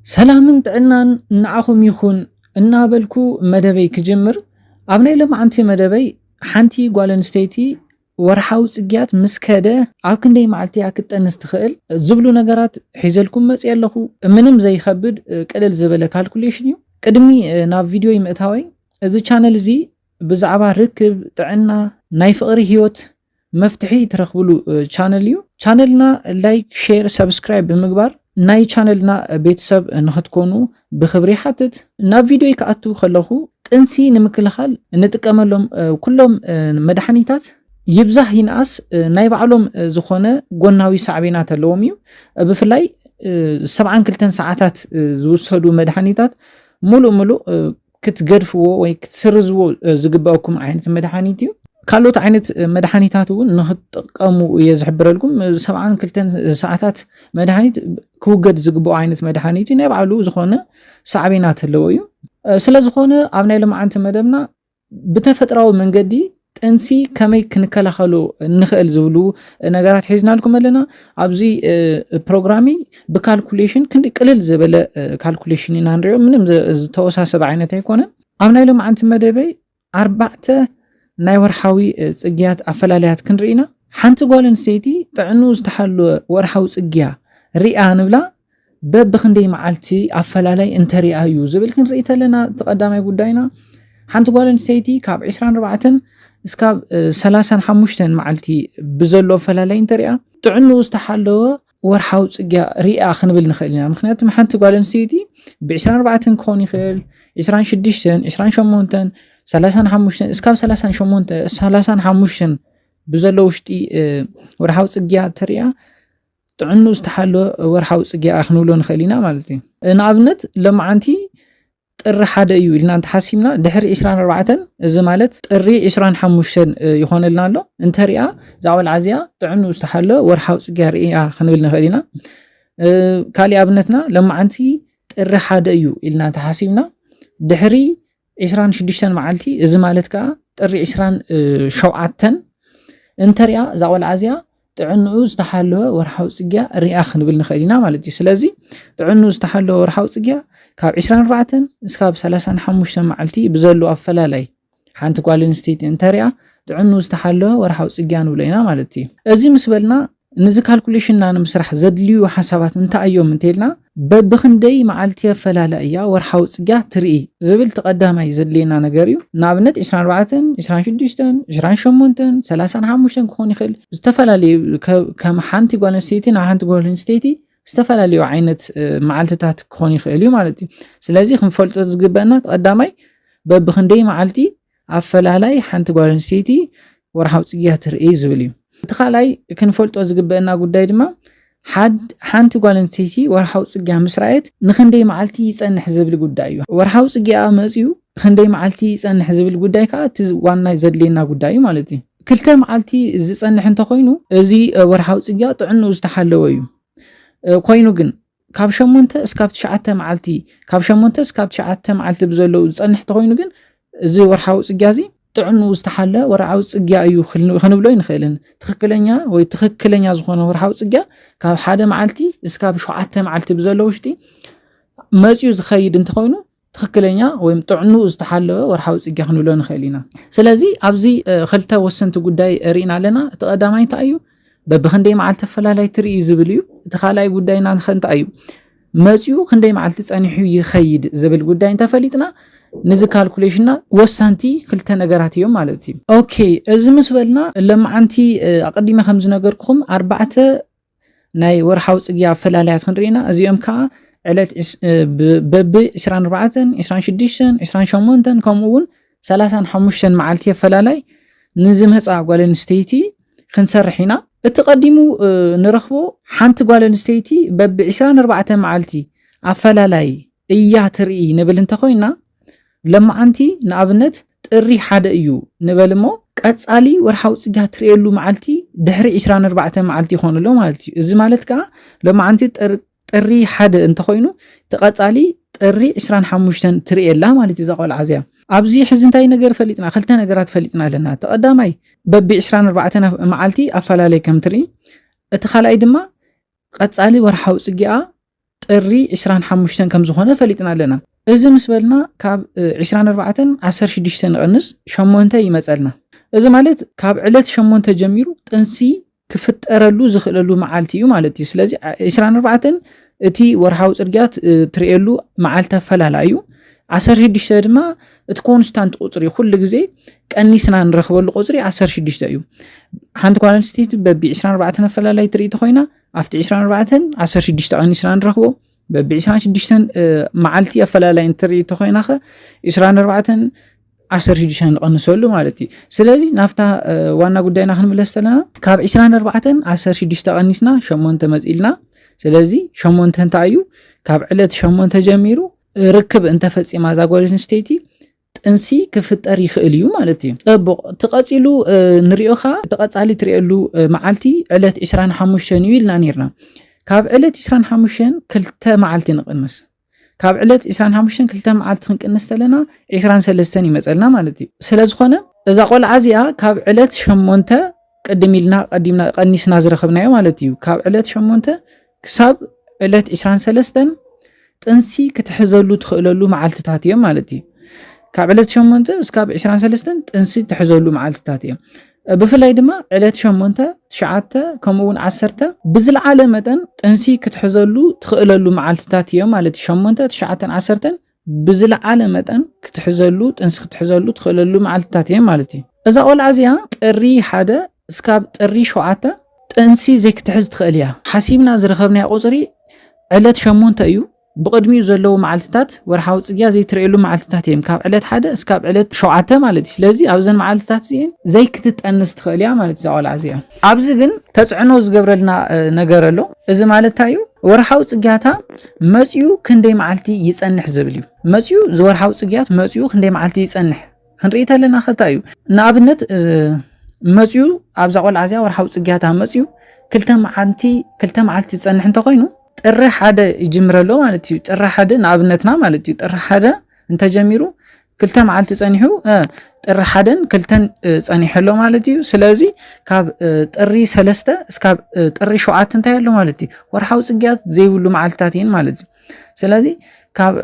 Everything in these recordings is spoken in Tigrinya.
سلامن تعلنا نعخم يخون النابلكو مدبي كجمر أبني لما عنتي مدبي حانتي قوالن ستيتي ورحاو سجيات مسكده عاكن دي معلتي عكت نستخيل زبلو نجارات حيزلكم مس يالله منم زي خبد كدل زبالة كالكوليشنيو قدمني ناف فيديو يمتهاوي إذا channel زي بزعبا ركب تعنا نايف قري هيوت مفتحي ترخبلو channelيو channelنا لايك شير سبسكرايب بمقبار ناي channelنا بيتسب نختكونو بخبري حتت ناف فيديو يكأتو خلوه تنسي نمكلخال نتكاملهم كلهم مدحانيتات يبزح ينقص ناي بعلم زخونه قناوي سعبينات اللوميو بفلاي 7 ساعات زوسهدو مدحانيتات ملو كتقرفو وي كتسرزو زقباوكم عينت مدحانيتيو كالوت عينت مدحانيتاتو نهتقامو يزحبر لكم 7 ساعات مدحانيت كوقد زقباو عينت مدحانيتي ناي بعلو زخونه سعبينات اللوميو سلا زخونه ابناي لما عنت مدبنا بتفتراو منقدي تنسي كمي كنكلخلو نخل زولو نغارات حيزنا لكم لنا ابزي بروغرامي بكالكوليشن كندي قلل زبل كالكوليشن نانريو منم توساسب عينته يكون امنا لهم عنت مدبي 4 ناي ورحاوي صقيات افلاليات كنرينا حنت غولن سيتي طعنو استحلو ورحاو صقيا ريا نبلا ببخندي معلتي افلالاي انت ريايو زبل كنريته لنا تقدامي غداينا حنت غولن سيتي كاب 24 اسكاب 35 معلتي بزلو فلالاي انتريا طعنو استحلو ورحاو صقيا ريا خنبل نخلينا مخنياتم حنت غولن سيتي ب 24 كون يخل 26 28 35 اسكاب 35 بزلو وشتي ورحاو صقيا تريا طعنو استحلو ورحاو صقيا خنبلو نخلينا مالتي نابنت لما عنتي ጥሪ ሓደ እዩ ኢልና እንተሓሲብና ድሕሪ 24 እዚ ማለት ጥሪ 25 ይኾነልና ኣሎ እንተሪኣ ዛዕበል ዓዝያ ጥዕኑ ዝተሓለ ወርሓው ጽጋር ሪኣ ክንብል ንኽእል ኢና ካሊ ኣብነትና ለማዓንቲ ጥሪ ሓደ እዩ ኢልና እንተሓሲብና ድሕሪ 26 መዓልቲ እዚ ማለት ከዓ ጥሪ 27 እንተሪኣ ዛዕበል ዓዝያ ጥዕኑ ዝተሓለ ወርሓው ጽጋር ሪኣ ክንብል ንኽእል ኢና ማለት እዩ ስለዚ ጥዕኑ ዝተሓለ ወርሓው ጽጋር ካብ 24 እስካብ 35 መዓልቲ ብዘሎ ኣፈላላይ ሓንቲ ጓልን ስቴት እንተሪኣ ጥዕኑ ዝተሓለወ ወርሓው ጽግያን ውለይና ማለት እዩ እዚ ምስበልና ንዚ ካልኩሌሽንና ንምስራሕ ዘድልዩ ሓሳባት እንታይ እዮም እንተልና በብክንደይ መዓልቲ ኣፈላላይ እያ ወርሓው ጽግያ ትርኢ ዝብል ተቀዳማይ ዘድልየና ነገር እዩ ንኣብነት 24 26 28 35 ክኾን ይኽእል ዝተፈላለዩ ከም ሓንቲ ጓልን ስቴት ናብ ሓንቲ ጓልን ስቴት استفلاليو عينت معلتات كوني خيليو مالتي سلازي خنفلط زغبنا تقداماي ببخندي معلتي افلالاي حنت غورن سيتي ورحاو صيا ترئي زبليو تخالاي كنفلط زغبنا غداي دما حنت غورن سيتي ورحاو صيا مسرايت نخندي معلتي يصنح زبل غدايو ورحاو صيا مزيو خندي معلتي يصنح زبل غداي كا وانا زدلينا غدايو مالتي كلتا معلتي زصنح انت خوينو ازي ورحاو صيا طعنو استحلويو ኮይኑ ግን ካብ 8 እስካብ 9 መዓልቲ ካብ 8 እስካብ 9 መዓልቲ ብዘለው ዝጸንሕ ተኮይኑ ግን እዚ ወርሓው ጽግያዚ ጥዕኑ ዝተሓለ ወርሓው ጽግያ እዩ ክንብሎ ይንኽእልን ትክክለኛ ወይ ትክክለኛ ዝኾነ ወርሓው ጽግያ ካብ 1 መዓልቲ እስካብ 7 መዓልቲ ብዘለው ውሽጢ መጽዩ ዝኸይድ እንተኮይኑ ትክክለኛ ወይ ጥዕኑ ዝተሓለ ወርሓው ጽግያ ክንብሎ ንኽእል ኢና ስለዚ ኣብዚ ክልተ ወሰንቲ ጉዳይ ሪኢና ኣለና ተቀዳማይ እንታይ እዩ በብክንደይ መዓልቲ ፈላላይ ትርኢ ዝብል እዩ ተኻላይ ጉዳይና ንኸንታ እዩ መጽዩ ክንደይ መዓልቲ ጸኒሑ ይኸይድ ዝብል ጉዳይ እንተፈሊጥና ንዚ ካልኩሌሽንና ወሳንቲ ክልተ ነገራት እዮም ማለት እዩ ኦኬ እዚ ምስበልና ለማዓንቲ ኣቀዲመ ከም ዝነገርኩም 4 ናይ ወርሓው ጽግያ ፈላላያት ክንሪና እዚኦም ከዓ ዕለት በብ 24 26 28 ከምኡውን 35 መዓልቲ ፈላላይ ንዚ መጻ ጓልን ስቴቲ ክንሰርሒና እትቀዲሙ ንረኽቦ ሓንቲ ጓልን ስቴቲ በብ 24 መዓልቲ ኣፈላላይ እያ ትርኢ ንብል እንተኮይና ለማዓንቲ ንኣብነት ጥሪ ሓደ እዩ ንበልሞ ቀጻሊ ወርሓው ጽግያ ትርእየሉ መዓልቲ ድሕሪ 24 መዓልቲ ይኾነሎ ማለት እዩ እዚ ማለት ከዓ ለማዓንቲ ጥሪ ሓደ እንተኮይኑ ተቀጻሊ ጥሪ 25 ትርእየላ ማለት እዩ ዘቆል ዓዝያ ኣብዚ ሕዚ እንታይ ነገር ፈሊጥና ክልተ ነገራት ፈሊጥና ኣለና ተቀዳማይ በብ 24 መዓልቲ ኣፈላላይ ከም ትርኢ እቲ ካልኣይ ድማ ቀጻሊ ወርሓው ጽግያ ጥሪ 25 ከም ዝኾነ ፈሊጥና ኣለና እዚ ምስ በልና ካብ 24 16 ንቕንስ 8 ይመፀልና እዚ ማለት ካብ ዕለት 8 ጀሚሩ ጥንሲ ክፍጠረሉ ዝኽእለሉ መዓልቲ እዩ ማለት እዩ ስለዚ 24 እቲ ወርሃዊ ጽርግያት ትርእየሉ መዓልቲ ኣፈላላዩ 16 ድማ እቲ ኮንስታንት ቁጽሪ ኩሉ ግዜ ቀኒስና ንረኽበሉ ቁጽሪ 16 እዩ ሓንቲ ጓል ኣንስተይቲ በቢ 24 ኣፈላላይ ትርኢት ኮይና ኣብቲ 24 16 ቀኒስና ንረኽቦ በቢ 26 መዓልቲ ኣፈላላይ ትርኢት ኮይና 24 16 ንቐንሰሉ ማለት እዩ ስለዚ ናፍታ ዋና ጉዳይና ክንምለስ ተለና ካብ 24 16 ቀኒስና 8 መጺልና ስለዚ 8 እንታይ እዩ ካብ ዕለት 8 ጀሚሩ ርክብ እንተፈጺማ ዛ ጓል ኣንስተይቲ ጥንሲ ክፍጠር ይኽእል እዩ ማለት እዩ ጽቡቕ ተቐጺሉ ንሪኦኻ ተቐጻሊ ትርእየሉ መዓልቲ ዕለት 25 እዩ ኢልና ነርና ካብ ዕለት 25 ክልተ መዓልቲ ንቕንስ ካብ ዕለት 25 ክልተ መዓልቲ ክንቅንስ ተለና 23 ይመጸልና ማለት እዩ ስለዝኾነ እዛ ቆልዓ እዚኣ ካብ ዕለት 8 ቀዲምና ቀኒስና ዝረኸብናዮ ማለት እዩ ካብ ዕለት 8 ክሳብ ዕለት 23 ጥንሲ ክትሕዘሉ ትኽእለሉ መዓልትታት እዮም ማለት እዩ ካብ ዕለት 8 እስካብ 23 ጥንሲ ትሕዘሉ መዓልትታት እዮም ብፍላይ ድማ ዕለት 8 9 ከምኡውን 10 ብዝለዓለ መጠን ጥንሲ ክትሕዘሉ ትኽእለሉ መዓልትታት እዮም ማለት 8 9 10 ብዝለዓለ መጠን ክትሕዘሉ ጥንሲ ክትሕዘሉ ትኽእለሉ መዓልትታት እዮም ማለት እዩ እዛ ቆልዓ እዚኣ ጥሪ 1 እስካብ ጥሪ 7 ጥንሲ ዘይክትሕዝ ትኽእል እያ ሓሲብና ዝረኸብናዮ ቁጽሪ ዕለት 8 እዩ ብቅድሚኡ ዘለዉ መዓልትታት ወርሃዊ ጽግያ ዘይትርእየሉ መዓልትታት እዮም ካብ ዕለት 1 እስካብ ዕለት 7 ማለት እዩ ስለዚ ኣብዘን መዓልትታት እዚአን ዘይክትጠንስ ትኽእል እያ ማለት እዩ ቆልዓ እዚኣ ኣብዚ ግን ተጽዕኖ ዝገብረልና ነገር ኣሎ እዚ ማለት እንታይ እዩ ወርሃዊ ጽግያታ መጽኡ ክንደይ መዓልቲ ይጸንሕ ዝብል እዩ መጽኡ ዝወርሃዊ ጽግያት መጽኡ ክንደይ መዓልቲ ይጸንሕ ክንርኢ ተለና ኸታ እዩ ንኣብነት መጽኡ ኣብዛ ቆልዓ እዚኣ ወርሃዊ ጽግያታ መጽኡ ክልተ መዓልቲ ይጸንሕ እንተኾይኑ ጥሪ 1 ይጅምረሎ ማለት እዩ ጥሪ 1 ንኣብነትና ማለት እዩ ጥሪ 1 እንተጀሚሩ ክልተ መዓልቲ ጸኒሑ ጥሪ 1 ክልተን ጸኒሐሎ ማለት እዩ ስለዚ ካብ ጥሪ 3 እስካብ ጥሪ 7 እንታይ ኣሎ ማለት እዩ ወርሃዊ ጽግያት ዘይብሉ መዓልትታት እየን ማለት እዩ ስለዚ ካብ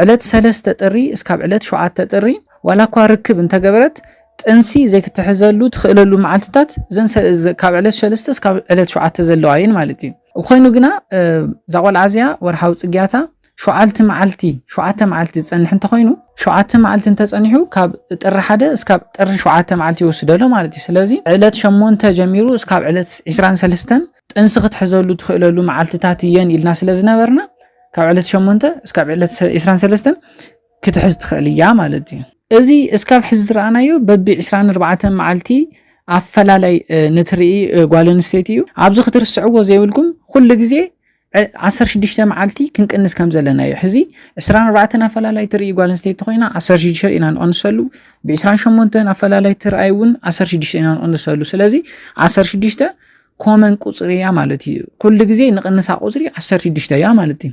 ዕለት 3 ጥሪ እስካብ ዕለት 7 ጥሪ ዋላ እኳ ርክብ እንተገበረት ጥንሲ ዘይክትሕዘሉ ትኽእለሉ መዓልትታት ካብ ዕለት 3 እስካብ ዕለት 7 ዘለዋ እየን ማለት እዩ ኮይኑ ግና ዛ ቆልዓ እዚኣ ወርሃዊ ጽግያታ 7 መዓልቲ ዝጸንሕ እንተኾይኑ 7 መዓልቲ እንተጸኒሑ ካብ ጥሪ 1 እስካብ ጥሪ 7 መዓልቲ ይወስደሎ ማለት እዩ ስለዚ ዕለት 8 ጀሚሩ እስካብ ዕለት 23 ጥንሲ ክትሕዘሉ ትኽእለሉ መዓልትታት እየን ኢልና ስለዝነበርና ካብ ዕለት 8 እስካብ ዕለት 23 ክትሕዝ ትኽእል እያ ማለት እዩ እዚ እስካብ ሕዚ ዝረኣናዮ በቢ 24 መዓልቲ ኣፈላላይ ንትርኢ ጓል ኣንስተይቲ እዩ ኣብዚ ክትርስዕዎ ዘይብልኩም ኩሉ ግዜ 16 መዓልቲ ክንቅንስ ከም ዘለና እዩ ሕዚ 24 ኣፈላላይ ትርኢ ጓል ኣንስተይቲ ኮይና 16 ኢና ንቐንሰሉ ብ28 ኣፈላላይ ትርኣይ እውን 16 ኢና ንቐንሰሉ ስለዚ 16 ኮመን ቁጽሪ እያ ማለት እዩ ኩሉ ግዜ ንቕንሳ ቁጽሪ 16 እያ ማለት እዩ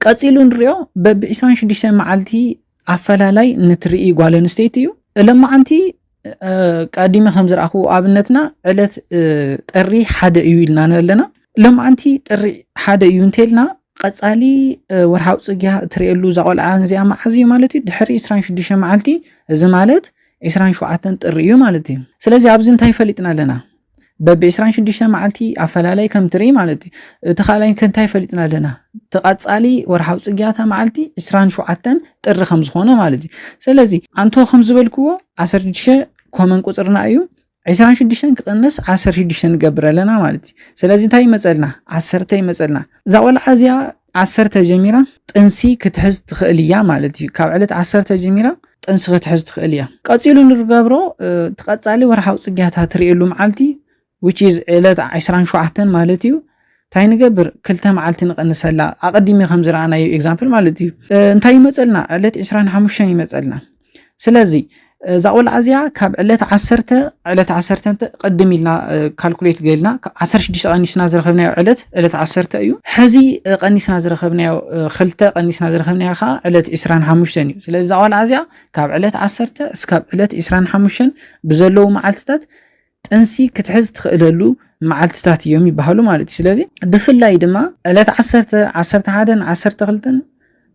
ቀጺሉ ንሪኦ በቢ 26 መዓልቲ ኣፈላላይ ንትርኢ ጓል ኣንስተይቲ እዩ ለማዓንቲ ቀዲመ ከም ዝረኣኹ ኣብነትና ዕለት ጥሪ 1 እዩ ኢልና ኣለና ለማዓንቲ ጥሪ 1 እዩ እንተልና ቀጻሊ ወርሃዊ ጽግያ ትርእየሉ ዛቆልዓ እዚኣ መዓዝ እዩ ማለት እዩ ድሕሪ 26 መዓልቲ እዚ ማለት 27 ጥሪ እዩ ማለት እዩ ስለዚ ኣብዚ እንታይ ፈሊጥና ኣለና በቢ 26 መዓልቲ ኣፈላላይ ከም ትርኢ ማለት እዩ እቲ ካልኣይ እንታይ ፈሊጥና ኣለና ተቐጻሊ ወርሃዊ ጽግያታ መዓልቲ 27 ጥሪ ከም ዝኾነ ማለት እዩ ስለዚ አንቶ ከም ዝበልክዎ 16 ኮመን ቁጽርና እዩ 26 ክቕንስ 16 ንገብር ኣለና ማለት እዩ ስለዚ እንታይ ይመጸልና 10 ይመጸልና እዛ ቆልዓ እዚኣ 10 ጀሚራ ጥንሲ ክትሕዝ ትኽእል እያ ማለት እዩ ካብ ዕለት 10 ጀሚራ ጥንሲ ክትሕዝ ትኽእል እያ ቀጺሉ ንርገብሮ ተቐጻሊ ወርሃዊ ጽግያታ ትርእየሉ መዓልቲ which is ዕለት 27 ማለት እዩ እንታይ ንገብር ክልተ መዓልቲ ንቐንሰላ ኣቐዲሜ ከም ዝረኣናዮ ኤግዛምፕል ማለት እዩ እንታይ ይመጸልና ዕለት 25 ይመጸልና ስለዚ እዛ ቆልዓ እዚኣ ካብ ዕለት 10 ቀድም ኢልና ካልኩሌት ገይርና 16 ቀኒስና ዝረኸብናዮ ዕለት 10 እዩ ሕዚ ቀኒስና ዝረኸብናዮ ክልተ ቀኒስና ዝረኸብናዮ ኸ ዕለት 25 እዩ ስለዚ እዛ ቆልዓ እዚኣ ካብ ዕለት 10 እስካብ ዕለት 25 ብዘለዉ መዓልትታት ጥንሲ ክትሕዝ ትኽእለሉ መዓልትታት እዮም ይባሃሉ ማለት እዩ። ስለዚ ብፍላይ ድማ ዕለት 10 11 12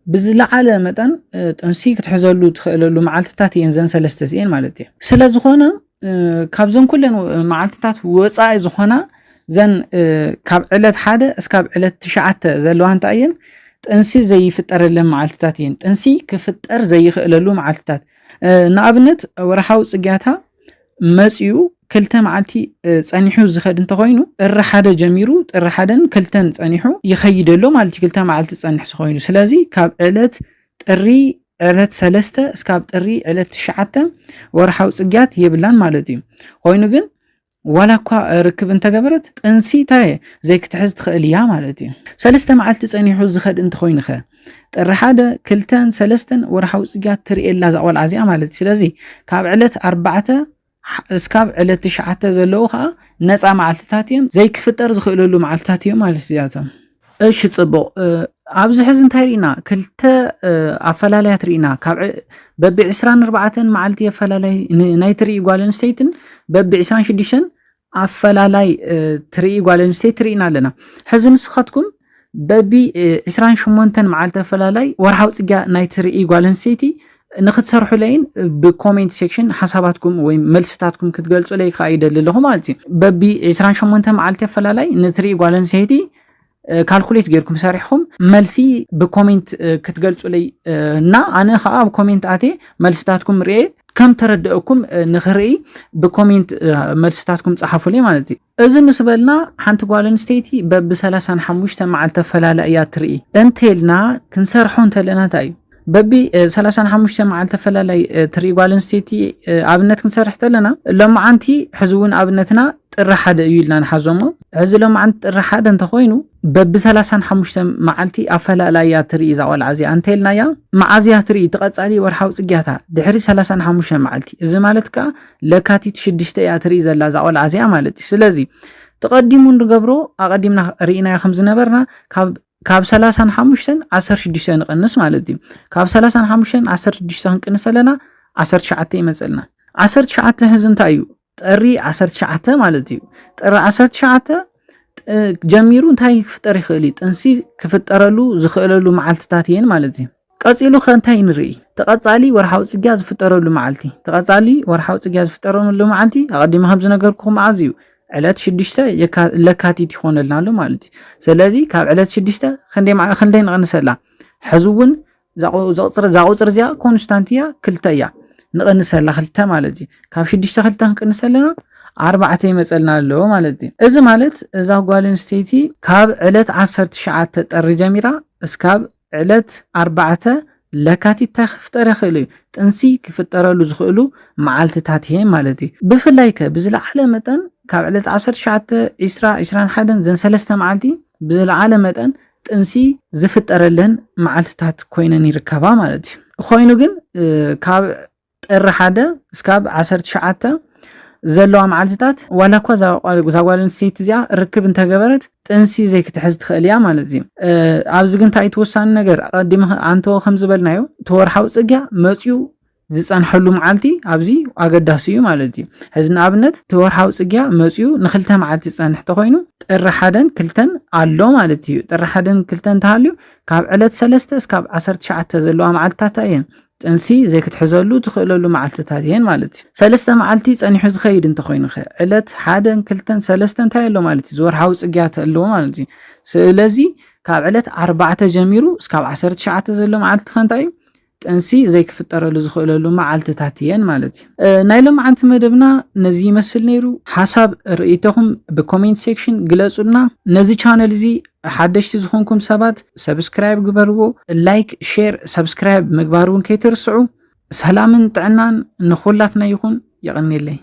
ብዝለዓለ መጠን ጥንሲ ክትሕዘሉ ትኽእለሉ መዓልትታት እየን ዘን ሰለስተ እየን ማለት እዩ። ስለዝኾነ ካብዞም ኩለን መዓልትታት ወፃኢ ዝኾና ዘን ካብ ዕለት 1 እስካብ ዕለት 9 ዘለዋ እንታይ እየን? ጥንሲ ዘይፍጠረለን መዓልትታት እየን። ጥንሲ ክፍጠር ዘይኽእለሉ መዓልትታት ንኣብነት ወርሓዊ ጽግያታ መጽኡ ክልተ መዓልቲ ጸኒሑ ዝኸድ እንተኾይኑ ጥሪ 1 ጀሚሩ ጥሪ 1ን 2ን ጸኒሑ ይኸይደሎ ማለት ክልተ መዓልቲ ጸኒሕ ዝኾይኑ ስለዚ ካብ ዕለት ጥሪ ዕለት 3 እስካብ ጥሪ ዕለት 9 ወርሓዊ ጽግያት የብላን ማለት እዩ። ኮይኑ ግን ዋላ እኳ ርክብ እንተገበረት ጥንሲ እንታይ ዘይክትሕዝ ትኽእል እያ ማለት እዩ። 3 መዓልቲ ጸኒሑ ዝኸድ እንተኾይኑ ኸ ጥሪ 1 2ን 3ን ወርሓዊ ጽግያት ትርእየላ እዛ ቆልዓ እዚኣ ማለት እዩ። ስለዚ ካብ ዕለት 4 እስካብ ዕለት 9 ዘለዉ ከዓ ነፃ መዓልትታት እዮም ዘይክፍጠር ዝኽእለሉ መዓልትታት እዮም ማለት እዚኣቶም። እሺ ጽቡቕ ኣብዚ ሕዚ እንታይ ርኢና? ክልተ ኣፈላላያት ርኢና። ካብ በቢ 24 መዓልቲ ኣፈላላይ ናይ ትርኢ ጓል ኣንስተይትን በቢ 26 ኣፈላላይ ትርኢ ጓል ኣንስተይቲ ርኢና ኣለና። ሕዚ ንስኻትኩም በቢ 28 መዓልቲ ኣፈላላይ ወርሓዊ ጽግያ ናይ ትርኢ ጓል ኣንስተይቲ ንኽትሰርሑ ለይን ብኮሜንት ሴክሽን ሓሳባትኩም ወይ መልስታትኩም ክትገልጹ ለይ ከዓ ይደሊ ኣለኹ ማለት እዩ። በቢ 28 መዓልቲ ኣፈላላይ ንትርኢ ጓል ኣንስተይቲ ካልኩሌት ጌርኩም ሰሪሕኩም መልሲ ብኮሜንት ክትገልጹ ለይ እና ኣነ ከዓ ብኮሜንት ኣቴ መልስታትኩም ርኤ ከም ተረድአኩም ንኽርኢ ብኮሜንት መልስታትኩም ጻሓፉለይ ማለት እዩ። እዚ ምስ በልና ሓንቲ ጓል ኣንስተይቲ በቢ 35 መዓልቲ ኣፈላላይ እያ ትርኢ እንተልና ክንሰርሖ እንተለና እንታይ እዩ? በቢ 35 መዓልቲ ኣፈላላይ ትርኢ ጓል ኣንስተይቲ ኣብነት ክንሰርሕ ተለና ሎማዓንቲ ሕዚ እውን ኣብነትና ጥሪ 1 እዩ ኢልና ንሓዞሞ። ሕዚ ሎማዓንቲ ጥሪ 1 እንተኾይኑ በቢ 35 መዓልቲ ኣፈላላይ እያ ትርኢ እዛ ቆልዓ እዚኣ እንተኢልና እያ መዓዝያ ትርኢ ተቐጻሊ ወርሓዊ ጽግያታ ድሕሪ 35 መዓልቲ። እዚ ማለት ከዓ ለካቲት 6 እያ ትርኢ ዘላ እዛ ቆልዓ እዚኣ ማለት እዩ። ስለዚ ተቐዲሙ ንገብሮ ኣቐዲምና ርኢናዮ ከም ዝነበርና ካብ 35 16 ንቕንስ ማለት እዩ። ካብ 35 16 ክንቅንስ ኣለና 19 ይመጽልና። 19 ሕዚ እንታይ እዩ? ጥሪ 19 ማለት እዩ። ጥሪ 19 ጀሚሩ እንታይ ክፍጠር ይኽእል እዩ? ጥንሲ ክፍጠረሉ ዝኽእለሉ መዓልትታት እየን ማለት እዩ። ቀጺሉ ኸ እንታይ ንርኢ? ተቐጻሊ ወርሓዊ ጽግያ ዝፍጠረሉ መዓልቲ። ተቐጻሊ ወርሓዊ ጽግያ ዝፍጠረሉ መዓልቲ ኣቐዲመ ከም ዝነገርኩኹም መዓዝ እዩ? ዕለት 6 ለካቲት ይኾነልና ኣሎ ማለት እዩ። ስለዚ ካብ ዕለት 6 ክንደይ ንቕንሰላ? ሕዚ እውን ዛ ቁፅሪ እዚኣ ኮንስታንት እያ 2 እያ ንቕንሰላ 2 ማለት እዩ። ካብ 6 2 ክንቅንስ ኣለና 4 ይመጸልና ኣሎ ማለት እዩ። እዚ ማለት እዛ ጓል ኣንስተይቲ ካብ ዕለት 19 ጥሪ ጀሚራ እስካብ ዕለት 4 ለካቲት እንታይ ክፍጠር ይኽእል እዩ? ጥንሲ ክፍጠረሉ ዝኽእሉ መዓልትታት እየን ማለት እዩ። ብፍላይ ከ ብዝለዓለ መጠን ካብ ዕለት 19 20 21 ዘን 3 መዓልቲ ብዝለዓለ መጠን ጥንሲ ዝፍጠረለን መዓልትታት ኮይነን ይርከባ ማለት እዩ። ኮይኑ ግን ካብ ጥሪ 1 እስካብ 19 ዘለዋ መዓልትታት ዋላ እኳ እዛ ጓል ኣንስተይቲ እዚኣ ርክብ እንተገበረት ጥንሲ ዘይክትሕዝ ትኽእል እያ ማለት እዩ። ኣብዚ ግን እንታይ ትወሳኒ ነገር ቀዲመ ኣንተዎ ከም ዝበልናዮ ተወርሓዊ ጽግያ መጽኡ ዝጸንሐሉ መዓልቲ ኣብዚ ኣገዳሲ እዩ ማለት እዩ። ሕዚ ንኣብነት ተወርሓዊ ጽግያ መጽኡ ንክልተ መዓልቲ ዝጸንሕ ተኾይኑ ጥሪ 1ን 2ን ኣሎ ማለት እዩ። ጥሪ 1ን 2ን ተሃልዩ ካብ ዕለት 3 እስካብ 19 ዘለዋ መዓልትታት እየን ጥንሲ ዘይክትሕዘሉ ትኽእለሉ መዓልትታት እየን ማለት እዩ። 3 መዓልቲ ጸኒሑ ዝኸይድ እንተኾይኑ ኸ ዕለት 1ን 2ን 3 እንታይ ኣሎ ማለት እዩ? ዝወርሓዊ ጽግያት ኣለዎ ማለት እዩ። ስለዚ ካብ ዕለት 4 ጀሚሩ እስካብ 19 ዘሎ መዓልቲ ኸ እንታይ እዩ? ጥንሲ ዘይክፍጠረሉ ዝኽእለሉ መዓልትታት እየን ማለት እዩ። ናይ ሎማዓንቲ መደብና ነዚ ይመስል ነይሩ። ሓሳብ ርኢቶኹም ብኮሜንት ሴክሽን ግለጹልና። ነዚ ቻነል እዚ ሓደሽቲ ዝኾንኩም ሰባት ሰብስክራይብ ግበርዎ፣ ላይክ ሼር ሰብስክራይብ ምግባር እውን ከይትርስዑ። ሰላምን ጥዕናን ንኹላትና ይኹን። ይቕኒለይ።